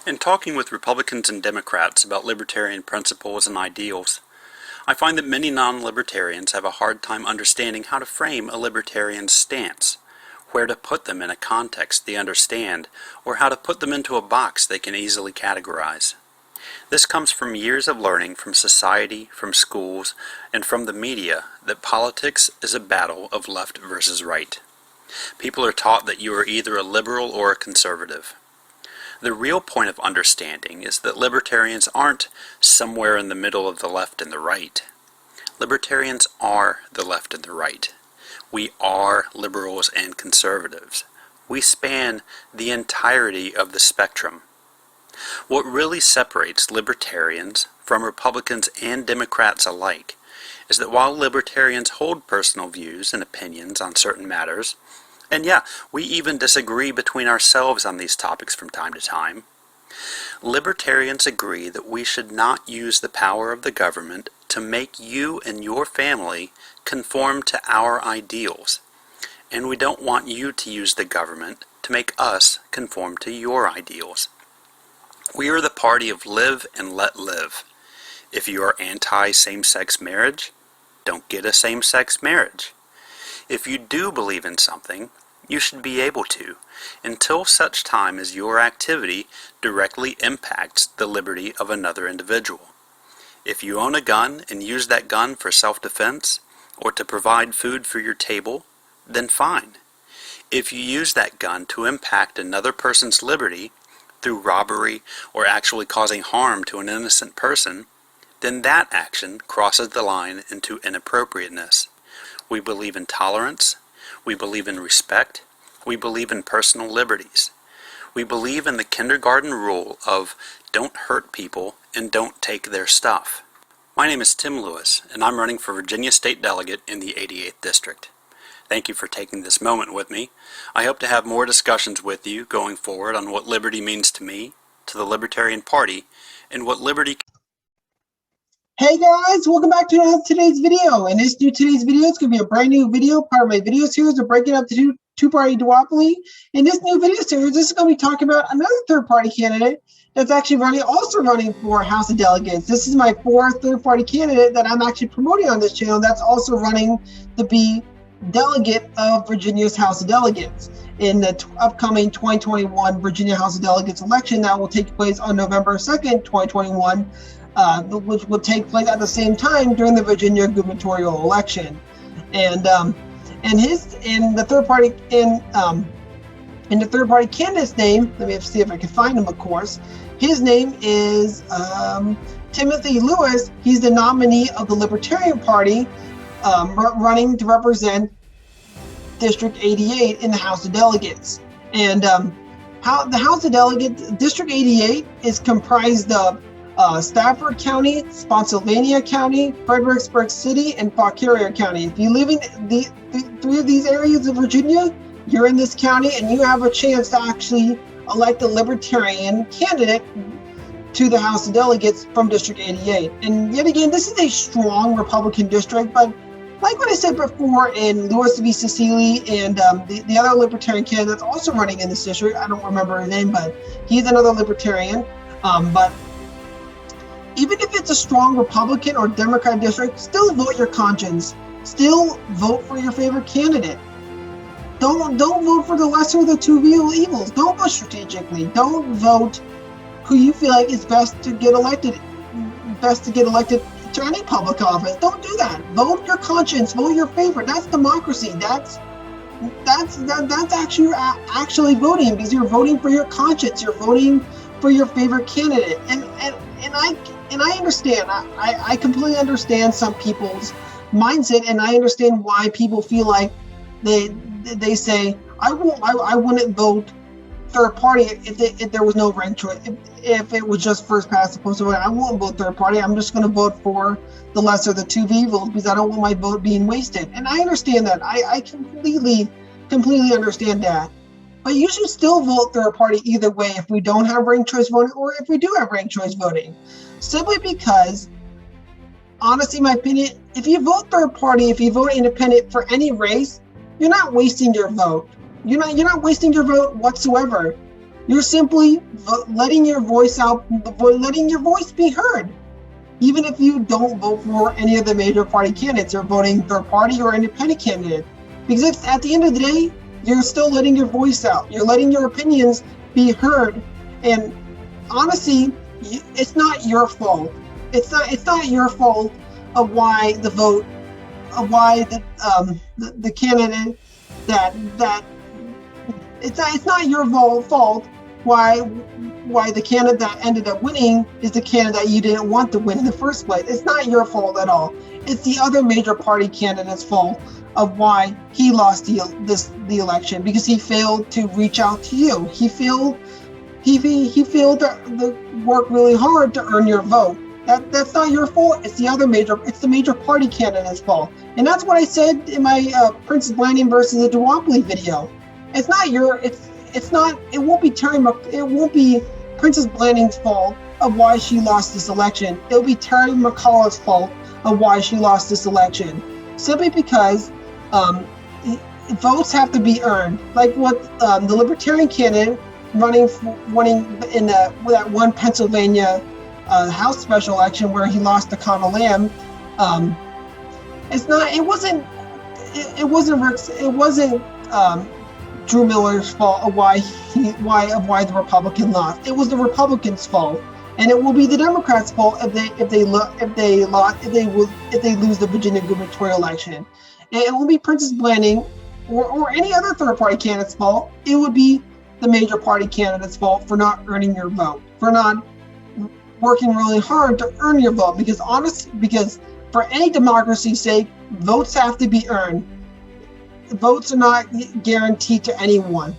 In talking with Republicans and Democrats about libertarian principles and ideals, I find that many non-libertarians have a hard time understanding how to frame a libertarian's stance, where to put them in a context they understand, or how to put them into a box they can easily categorize. This comes from years of learning from society, from schools, and from the media that politics is a battle of left versus right. People are taught that you are either a liberal or a conservative. The real point of understanding is that libertarians aren't somewhere in the middle of the left and the right. Libertarians are the left and the right. We are liberals and conservatives. We span the entirety of the spectrum. What really separates libertarians from Republicans and Democrats alike is that while libertarians hold personal views and opinions on certain matters, and yeah, we even disagree between ourselves on these topics from time to time, libertarians agree that we should not use the power of the government to make you and your family conform to our ideals, and we don't want you to use the government to make us conform to your ideals. We are the party of live and let live. If you are anti-same-sex marriage, don't get a same-sex marriage. If you do believe in something, you should be able to, until such time as your activity directly impacts the liberty of another individual. If you own a gun and use that gun for self-defense, or to provide food for your table, then fine. If you use that gun to impact another person's liberty, through robbery or actually causing harm to an innocent person, then that action crosses the line into inappropriateness. We believe in tolerance, we believe in respect, we believe in personal liberties. We believe in the kindergarten rule of don't hurt people and don't take their stuff. My name is Tim Lewis, and I'm running for Virginia State Delegate in the 88th District. Thank you for taking this moment with me. I hope to have more discussions with you going forward on what liberty means to me, to the Libertarian Party, and what liberty. Hey guys, welcome back to today's video. And today's video is going to be a brand new video, part of my video series of breaking up the two-party duopoly. In this new video series, this is going to be talking about another third-party candidate that's actually also running for House of Delegates. This is my fourth third-party candidate that I'm actually promoting on this channel that's also running to be delegate of Virginia's House of Delegates in the upcoming 2021 Virginia House of Delegates election that will take place on November 2nd, 2021, which will take place at the same time during the Virginia gubernatorial election. And the third party candidate's name, let me see if I can find him, of course. His name is Timothy Lewis. He's the nominee of the Libertarian Party, running to represent District 88 in the House of Delegates. And how the House of Delegates, District 88 is comprised of Stafford County, Spotsylvania County, Fredericksburg City, and Fauquier County. If you live in three of these areas of Virginia, you're in this county and you have a chance to actually elect a Libertarian candidate to the House of Delegates from District 88. And yet again, this is a strong Republican district, but like what I said before in Lewis v. Cecily and the other Libertarian candidate that's also running in this district, I don't remember his name, but he's another Libertarian. But even if it's a strong Republican or Democrat district, still vote your conscience. Still vote for your favorite candidate. Don't vote for the lesser of the two evils. Don't vote strategically. Don't vote who you feel like is best to get elected to any public office. Don't do that. Vote your conscience. Vote your favorite. That's democracy. That's actually voting, because you're voting for your conscience. You're voting for your favorite candidate. And I understand. I completely understand some people's mindset, and I understand why people feel like they say I wouldn't vote third party if there was no ranked choice. If it was just first past the post, I won't vote third party. I'm just going to vote for the lesser of the two evils because I don't want my vote being wasted. And I understand that. I completely understand that. But you should still vote third party either way if we don't have ranked choice voting or if we do have ranked choice voting. Simply because, honestly, in my opinion, if you vote third party, if you vote independent for any race, you're not wasting your vote. You're not wasting your vote whatsoever. You're simply letting your voice out, letting your voice be heard. Even if you don't vote for any of the major party candidates, you're voting third party or independent candidate. Because at the end of the day, you're still letting your voice out. You're letting your opinions be heard. And honestly, it's not your fault. It's not your fault of why the vote, of why the candidate that it's not your fault why the candidate that ended up winning is the candidate that you didn't want to win in the first place. It's not your fault at all. It's the other major party candidate's fault of why he lost the election, because he failed to reach out to you. He failed to work really hard to earn your vote. That's not your fault. It's the major party candidate's fault. And that's what I said in my Princess Blanding versus the duopoly video. It won't be Princess Blanding's fault of why she lost this election. It'll be Terry McAuliffe's fault of why she lost this election. Simply because votes have to be earned. Like what the Libertarian candidate running in that one Pennsylvania House special election where he lost to Connor Lamb. It wasn't Drew Miller's fault of why the Republican lost. It was the Republicans' fault, and it will be the Democrats' fault if they lose the Virginia gubernatorial election. And it won't be Princess Blanding or any other third-party candidate's fault. It would be the major party candidate's fault for not earning your vote, for not working really hard to earn your vote. Because for any democracy's sake, votes have to be earned. Votes are not guaranteed to anyone.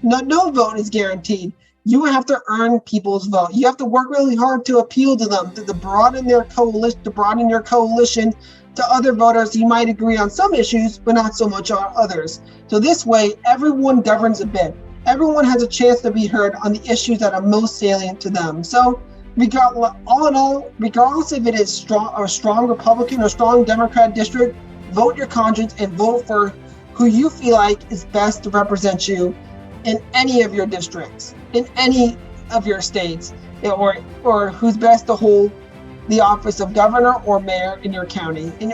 No vote is guaranteed. You have to earn people's vote. You have to work really hard to appeal to them, to broaden your coalition to other voters. You might agree on some issues, but not so much on others. So this way, everyone governs a bit. Everyone has a chance to be heard on the issues that are most salient to them. So, all in all, regardless if it is strong Republican or strong Democrat district, vote your conscience and vote for who you feel like is best to represent you in any of your districts, in any of your states, or who's best to hold the office of governor or mayor in your county, in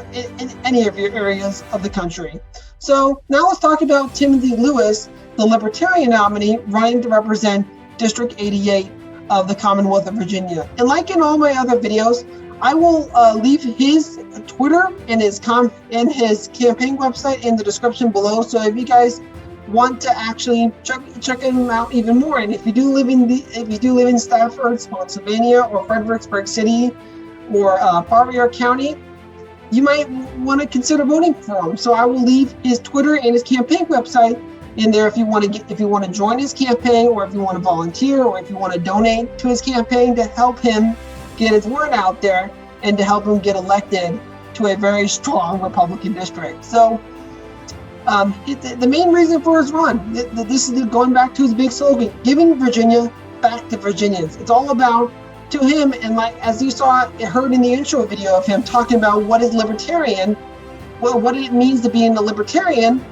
any of your areas of the country. So now let's talk about Timothy Lewis, the Libertarian nominee running to represent District 88 of the Commonwealth of Virginia. And like in all my other videos, I will leave his Twitter and his campaign website in the description below. So if you guys want to actually check him out even more, and if you do live in Stafford, Spotsylvania, or Fredericksburg City, or Parlier County, you might want to consider voting for him. So I will leave his Twitter and his campaign website in there if you want to join his campaign, or if you want to volunteer, or if you want to donate to his campaign to help him get his word out there and to help him get elected to a very strong Republican district. So the main reason for his run, this is going back to his big slogan, giving Virginia back to Virginians. It's all about, to him, and like as you heard in the intro video of him talking about what is libertarian, what it means to be a libertarian,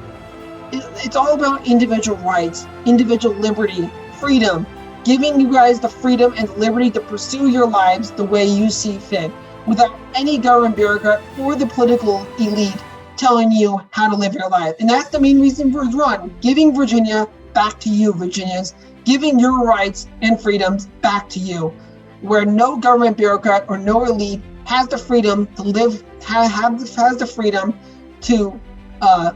it's all about individual rights, individual liberty, freedom, giving you guys the freedom and liberty to pursue your lives the way you see fit, without any government bureaucrat or the political elite telling you how to live your life. And that's the main reason for his run, giving Virginia back to you, Virginians, giving your rights and freedoms back to you, where no government bureaucrat or no elite has the freedom to live, has the freedom to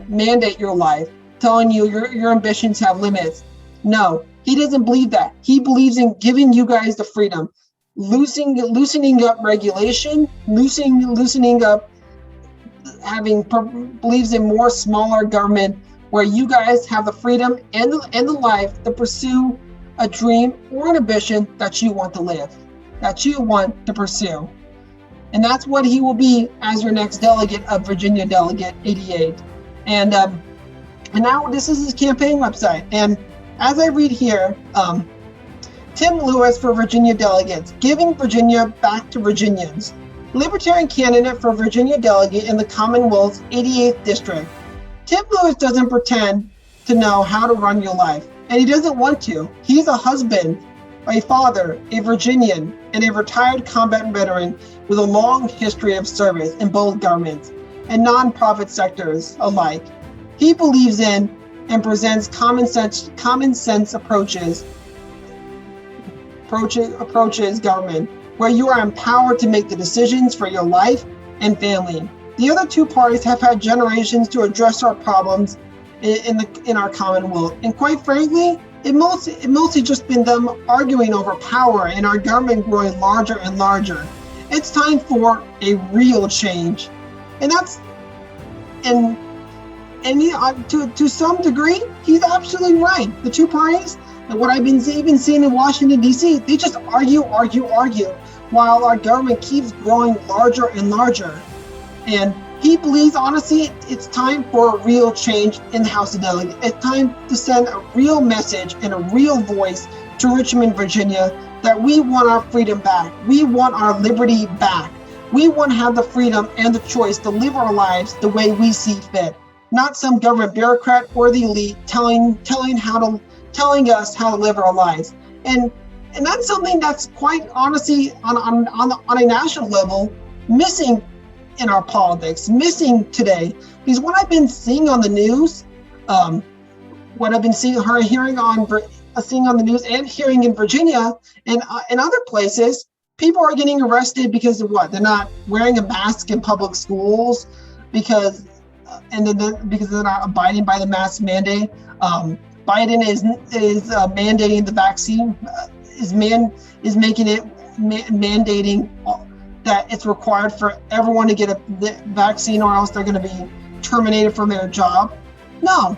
mandate your life, telling you your ambitions have limits. No, he doesn't believe that. He believes in giving you guys the freedom, loosening up regulation, loosening up, believes in more smaller government, where you guys have the freedom and the life to pursue a dream or an ambition that you want to live, that you want to pursue. And that's what he will be as your next delegate of Virginia Delegate 88. And now this is his campaign website. And as I read here, Tim Lewis for Virginia Delegates, giving Virginia back to Virginians. Libertarian candidate for Virginia Delegate in the Commonwealth's 88th District. Tim Lewis doesn't pretend to know how to run your life. and he doesn't want to. He's a husband, a father, a Virginian, and a retired combat veteran with a long history of service in both government and nonprofit sectors alike. He believes in and presents common sense approaches government, where you are empowered to make the decisions for your life and family. The other two parties have had generations to address our problems in our Commonwealth, and quite frankly, it mostly just been them arguing over power and our government growing larger and larger. It's time for a real change, and to some degree, he's absolutely right. The two parties, and what I've been even seeing in Washington D.C., they just argue, while our government keeps growing larger and larger. And he believes, honestly, it's time for a real change in the House of Delegates. It's time to send a real message and a real voice to Richmond, Virginia, that we want our freedom back. We want our liberty back. We want to have the freedom and the choice to live our lives the way we see fit, not some government bureaucrat or the elite telling us how to live our lives. And that's something that's quite honestly on a national level missing in our politics, missing today. Because what I've been seeing on the news, what I've been seeing on the news and hearing in Virginia and other places, people are getting arrested because of what? They're not wearing a mask in public schools because they're not abiding by the mask mandate. Biden is mandating the vaccine, is making it mandating that it's required for everyone to get a vaccine, or else they're going to be terminated from their job. No,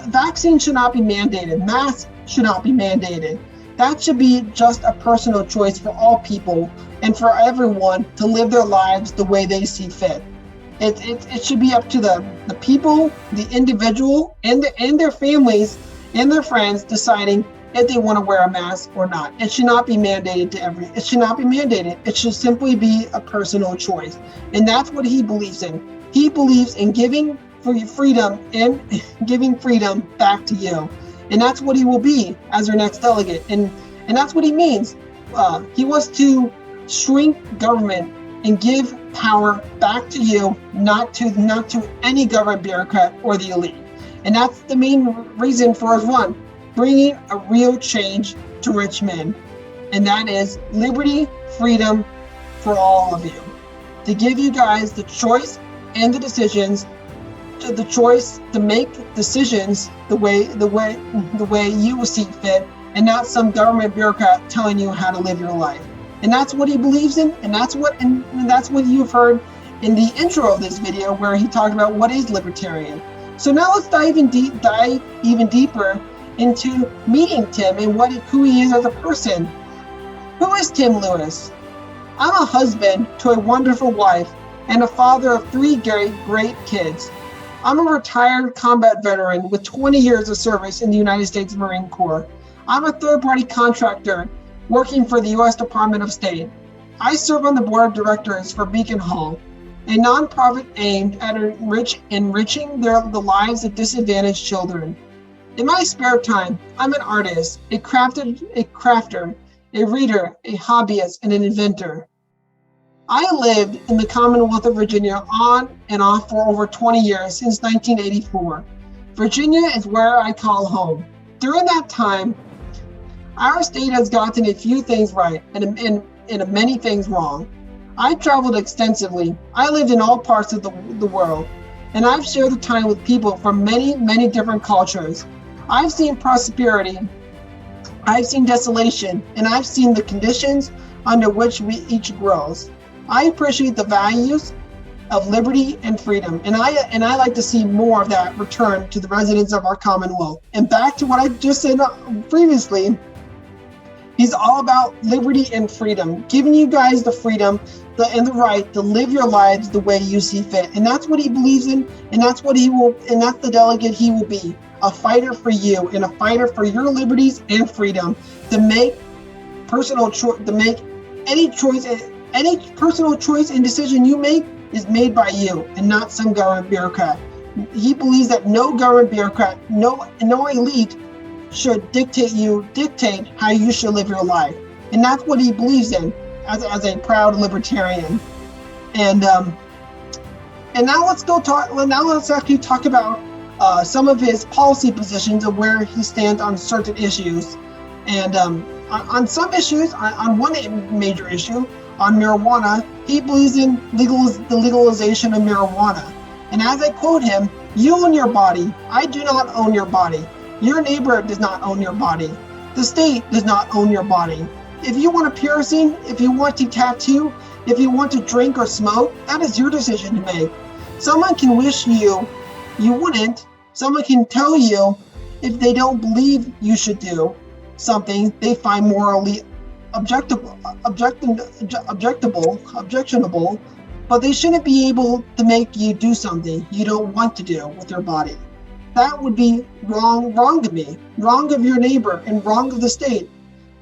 vaccine should not be mandated. Masks should not be mandated. That should be just a personal choice for all people and for everyone to live their lives the way they see fit. It should be up to the people, the individual, and their families and their friends deciding if they want to wear a mask or not. It should not be mandated It should not be mandated. It should simply be a personal choice. And that's what he believes in. He believes in giving freedom and giving freedom back to you. And that's what he will be as our next delegate. And that's what he means. He wants to shrink government and give power back to you, not to any government bureaucrat or the elite. And that's the main reason for us bringing a real change to Richmond. And that is liberty, freedom for all of you. To give you guys the choice and the decisions, the choice to make decisions the way you will see fit, and not some government bureaucrat telling you how to live your life. And that's what he believes in, and that's what you've heard in the intro of this video, where he talked about what is libertarian. So now let's dive even deeper into meeting Tim and who he is as a person. Who is Tim Lewis? I'm a husband to a wonderful wife and a father of 3 great kids. I'm a retired combat veteran with 20 years of service in the United States Marine Corps. I'm a third-party contractor working for the U.S. Department of State. I serve on the board of directors for Beacon Hall, a nonprofit aimed at enriching the lives of disadvantaged children. In my spare time, I'm an artist, a crafter, a reader, a hobbyist, and an inventor. I lived in the Commonwealth of Virginia on and off for over 20 years, since 1984. Virginia is where I call home. During that time, our state has gotten a few things right and many things wrong. I traveled extensively. I lived in all parts of the world, and I've shared the time with people from many, many different cultures. I've seen prosperity, I've seen desolation, and I've seen the conditions under which we each grows. I appreciate the values of liberty and freedom, and I like to see more of that return to the residents of our Commonwealth. And back to what I just said previously, he's all about liberty and freedom, giving you guys the freedom and the right to live your lives the way you see fit. And that's what he believes in, and that's the delegate he will be. A fighter for you and a fighter for your liberties and freedom, to make personal choice, to make any personal choice and decision you make is made by you and not some government bureaucrat. He believes that no government bureaucrat, no elite should dictate how you should live your life. And that's what he believes in as a proud libertarian. And now let's actually talk about some of his policy positions of where he stands on certain issues. And on some issues, on one major issue, on marijuana, he believes in the legalization of marijuana. And as I quote him, "You own your body. I do not own your body. Your neighbor does not own your body. The state does not own your body. If you want a piercing, if you want to tattoo, if you want to drink or smoke, that is your decision to make. Someone can wish you wouldn't. Someone can tell you if they don't believe you should do something they find morally objectionable, but they shouldn't be able to make you do something you don't want to do with your body. That would be wrong of me, wrong of your neighbor, and wrong of the state.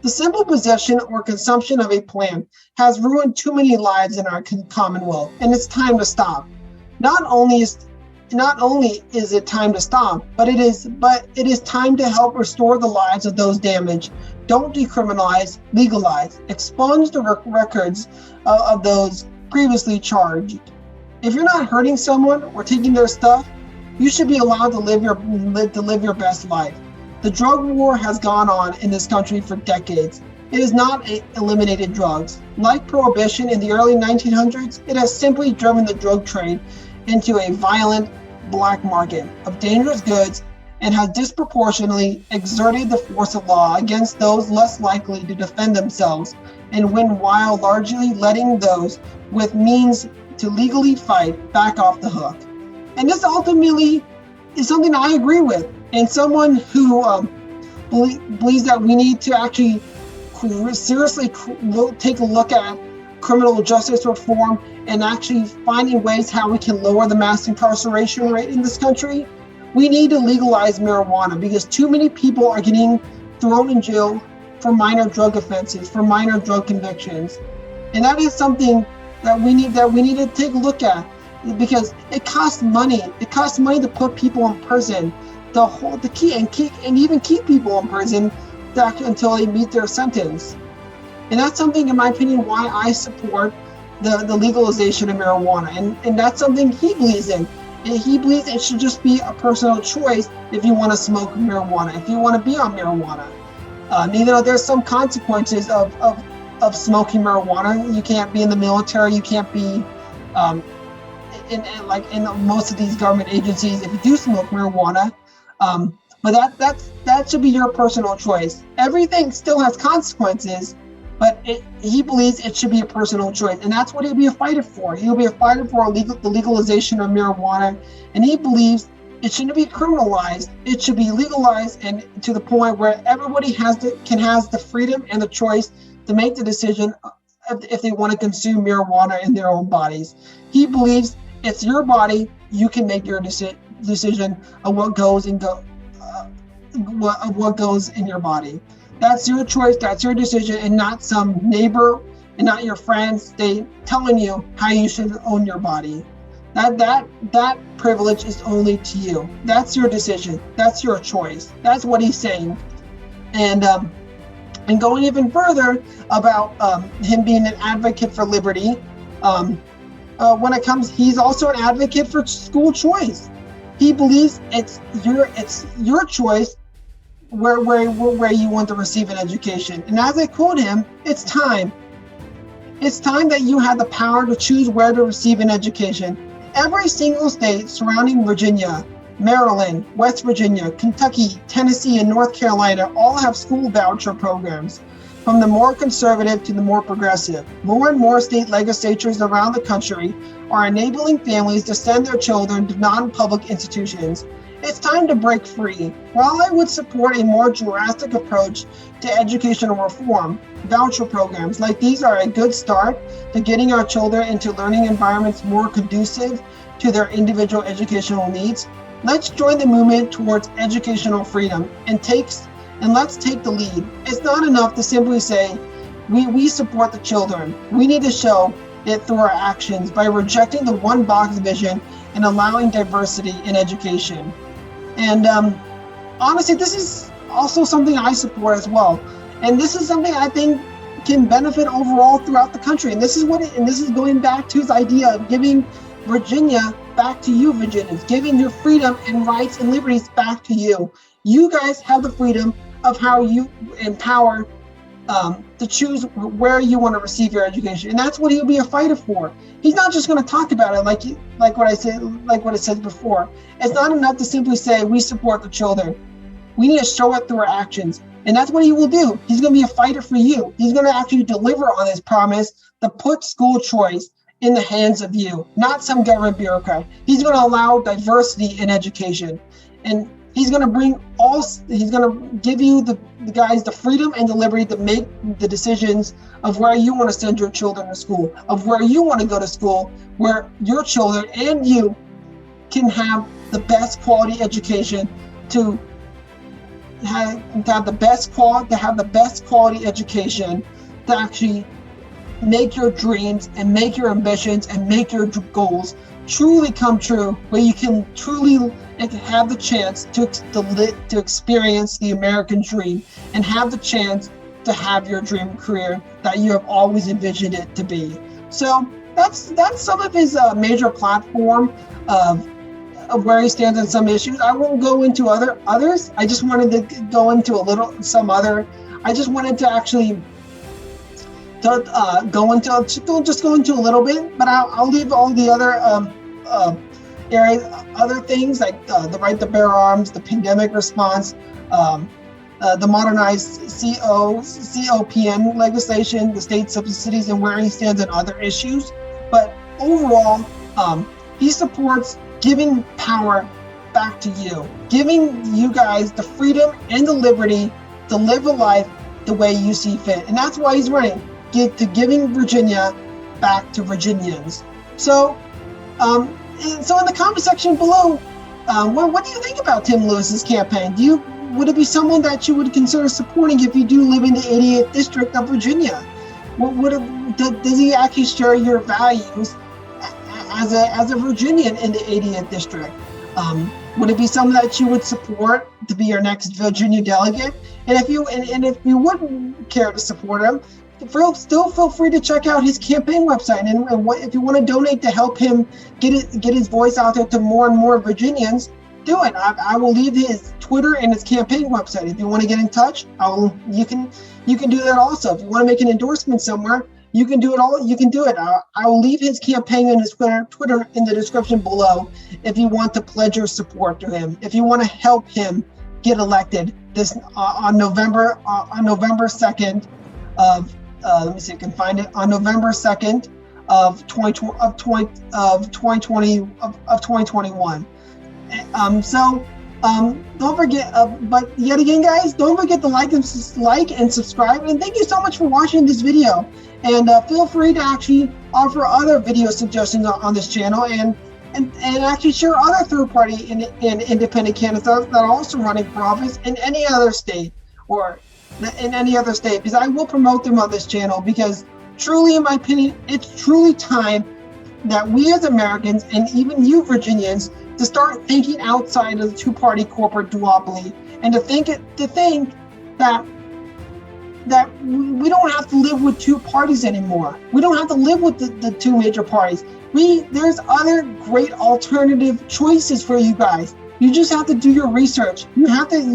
The simple possession or consumption of a plant has ruined too many lives in our Commonwealth, and it's time to stop. Not only is it time to stop, but it is time to help restore the lives of those damaged. Don't decriminalize, legalize, expunge the records of those previously charged. If you're not hurting someone or taking their stuff, you should be allowed to live your best life. The drug war has gone on in this country for decades. It has not eliminated drugs. Like prohibition in the early 1900s, it has simply driven the drug trade into a violent black market of dangerous goods and has disproportionately exerted the force of law against those less likely to defend themselves and win, while largely letting those with means to legally fight back off the hook. And this ultimately is something I agree with, and someone who believes that we need to actually seriously take a look at criminal justice reform and actually finding ways how we can lower the mass incarceration rate in this country. We need to legalize marijuana because too many people are getting thrown in jail for minor drug offenses, for minor drug convictions. And that is something that we need to take a look at, because it costs money. It costs money to put people in prison, and even keep people in prison until they meet their sentence. And that's something, in my opinion, why I support the legalization of marijuana. And that's something he believes in. And he believes it should just be a personal choice if you want to smoke marijuana, if you want to be on marijuana. There's some consequences of smoking marijuana. You can't be in the military. You can't be in most of these government agencies if you do smoke marijuana. But that should be your personal choice. Everything still has consequences, but he believes it should be a personal choice, and that's what he'll be a fighter for. He'll be a fighter for the legalization of marijuana, and he believes it shouldn't be criminalized. It should be legalized, and to the point where everybody has the freedom and the choice to make the decision if they want to consume marijuana in their own bodies. He believes it's your body. You can make your decision of what goes in your body. That's your choice, that's your decision, and not some neighbor and not your friends telling you how you should own your body. That privilege is only to you. That's your decision. That's your choice. That's what he's saying. And going even further about him being an advocate for liberty, he's also an advocate for school choice. He believes it's your choice where you want to receive an education. And as I quote him, it's time. It's time that you have the power to choose where to receive an education. Every single state surrounding Virginia, Maryland, West Virginia, Kentucky, Tennessee, and North Carolina all have school voucher programs, from the more conservative to the more progressive. More and more state legislatures around the country are enabling families to send their children to non-public institutions. It's time to break free. While I would support a more drastic approach to educational reform, voucher programs like these are a good start to getting our children into learning environments more conducive to their individual educational needs. Let's join the movement towards educational freedom and let's take the lead. It's not enough to simply say, we support the children. We need to show it through our actions by rejecting the one-box vision and allowing diversity in education. And honestly, this is also something I support as well. And this is something I think can benefit overall throughout the country. And this is going back to his idea of giving Virginia back to you, Virginians, giving your freedom and rights and liberties back to you. You guys have the freedom of how you empower to choose where you want to receive your education, and that's what he'll be a fighter for. He's not just going to talk about it like what I said before. It's not enough to simply say we support the children. We need to show it through our actions, and that's what he will do. He's going to be a fighter for you. He's going to actually deliver on his promise to put school choice in the hands of you, not some government bureaucrat. He's going to allow diversity in education, and he's going to give you the guys the freedom and the liberty to make the decisions of where you want to send your children to school, of where you want to go to school, where your children and you can have the best quality education, to have the best quality education, to actually make your dreams and make your ambitions and make your goals truly come true, where you can truly have the chance to experience the American dream and have the chance to have your dream career that you have always envisioned it to be. So that's some of his major platform of where he stands on some issues. I won't go into others. I just wanted to go into I just wanted to actually go into a little bit, but I'll leave all the other areas, other things like the right to bear arms, the pandemic response, the modernized COPN legislation, the state subsidies, and where he stands on other issues. But overall, he supports giving power back to you, giving you guys the freedom and the liberty to live a life the way you see fit. And that's why he's running, to giving Virginia back to Virginians. So in the comment section below, what do you think about Tim Lewis's campaign? Would it be someone that you would consider supporting if you do live in the 88th district of Virginia? Does he actually share your values as a Virginian in the 88th district? Would it be someone that you would support to be your next Virginia delegate? And if you wouldn't care to support him, still feel free to check out his campaign website, and if you want to donate to help him get his voice out there to more and more Virginians, do it. I will leave his Twitter and his campaign website. If you want to get in touch, you can do that also. If you want to make an endorsement somewhere, you can do it all. You can do it. I will leave his campaign and his Twitter in the description below if you want to pledge your support to him. If you want to help him get elected on November 2nd of let me see if I can find it, on November 2nd of 2021. Don't forget, but yet again, guys, don't forget to like and subscribe. And thank you so much for watching this video. And feel free to actually offer other video suggestions on this channel, and actually share other third-party and independent candidates that are also running for office in any other state, because I will promote them on this channel, because truly, in my opinion, it's truly time that we as Americans, and even you Virginians, to start thinking outside of the two-party corporate duopoly, and to think that we don't have to live with two parties anymore. We don't have to live with the two major parties. There's other great alternative choices for you guys. You just have to do your research. You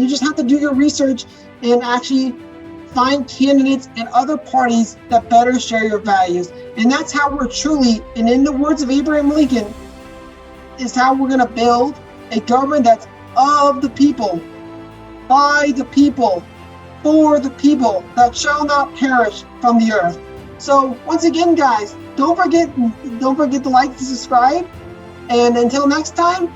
just have to do your research and actually find candidates and other parties that better share your values. And that's how we're truly, and in the words of Abraham Lincoln, is how we're going to build a government that's of the people, by the people, for the people, that shall not perish from the earth. So once again, guys, don't forget to like and subscribe. And until next time,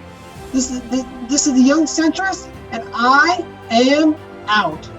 this is the Young Centrist, and I am out.